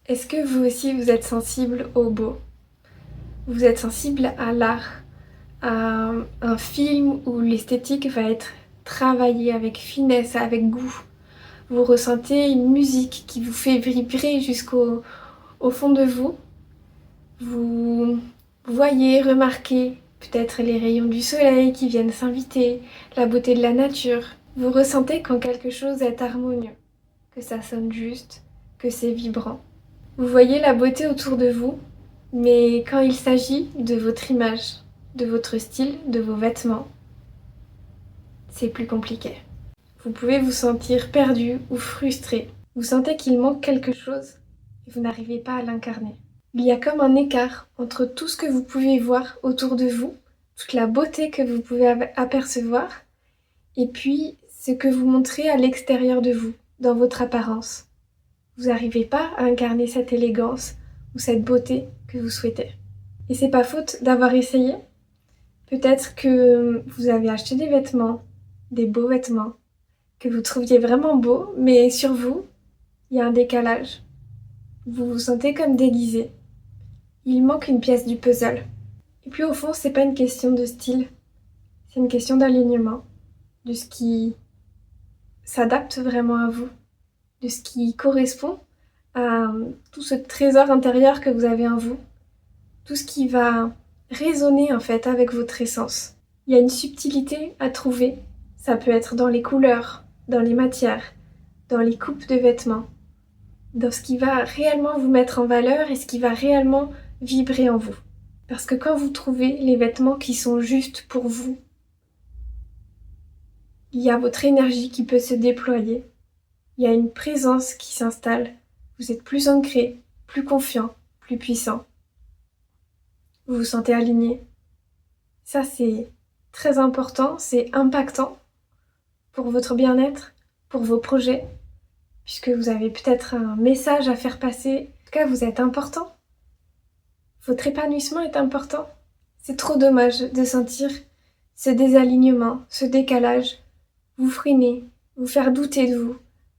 Est-ce que vous aussi vous êtes sensible au beau? Vous êtes sensible à l'art, à un film où l'esthétique va être travaillée avec finesse, avec goût. Vous ressentez une musique qui vous fait vibrer jusqu'au fond de vous. Vous voyez, remarquez peut-être les rayons du soleil qui viennent s'inviter, la beauté de la nature. Vous ressentez quand quelque chose est harmonieux, que ça sonne juste, que c'est vibrant. Vous voyez la beauté autour de vous, mais quand il s'agit de votre image, de votre style, de vos vêtements, c'est plus compliqué. Vous pouvez vous sentir perdu ou frustré. Vous sentez qu'il manque quelque chose et vous n'arrivez pas à l'incarner. Il y a comme un écart entre tout ce que vous pouvez voir autour de vous, toute la beauté que vous pouvez apercevoir, et puis ce que vous montrez à l'extérieur de vous, dans votre apparence. Vous n'arrivez pas à incarner cette élégance ou cette beauté que vous souhaitez. Et c'est pas faute d'avoir essayé. Peut-être que vous avez acheté des vêtements, des beaux vêtements, que vous trouviez vraiment beaux, mais sur vous, il y a un décalage. Vous vous sentez comme déguisé. Il manque une pièce du puzzle. Et puis au fond, c'est pas une question de style, c'est une question d'alignement, de ce qui s'adapte vraiment à vous, de ce qui correspond à tout ce trésor intérieur que vous avez en vous, tout ce qui va résonner en fait avec votre essence. Il y a une subtilité à trouver, ça peut être dans les couleurs, dans les matières, dans les coupes de vêtements, dans ce qui va réellement vous mettre en valeur et ce qui va réellement vibrer en vous. Parce que quand vous trouvez les vêtements qui sont justes pour vous, il y a votre énergie qui peut se déployer, il y a une présence qui s'installe, vous êtes plus ancré, plus confiant, plus puissant. Vous vous sentez aligné. Ça, c'est très important, c'est impactant pour votre bien-être, pour vos projets, puisque vous avez peut-être un message à faire passer. En tout cas, vous êtes important. Votre épanouissement est important. C'est trop dommage de sentir ce désalignement, ce décalage, vous freiner, vous faire douter de vous,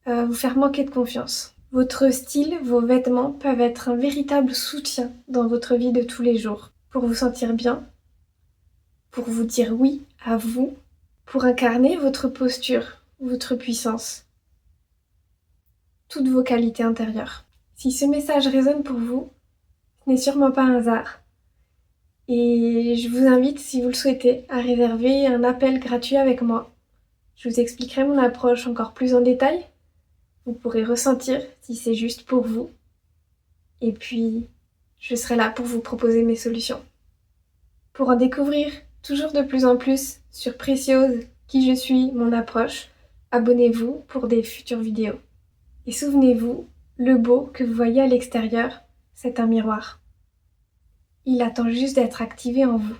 vous faire manquer de confiance. Votre style, vos vêtements peuvent être un véritable soutien dans votre vie de tous les jours, pour vous sentir bien, pour vous dire oui à vous, pour incarner votre posture, votre puissance, toutes vos qualités intérieures. Si ce message résonne pour vous, ce n'est sûrement pas un hasard. Et je vous invite, si vous le souhaitez, à réserver un appel gratuit avec moi. Je vous expliquerai mon approche encore plus en détail. Vous pourrez ressentir si c'est juste pour vous. Et puis, je serai là pour vous proposer mes solutions. Pour en découvrir toujours de plus en plus sur Préciose, qui je suis, mon approche, abonnez-vous pour des futures vidéos. Et souvenez-vous, le beau que vous voyez à l'extérieur, c'est un miroir. Il attend juste d'être activé en vous.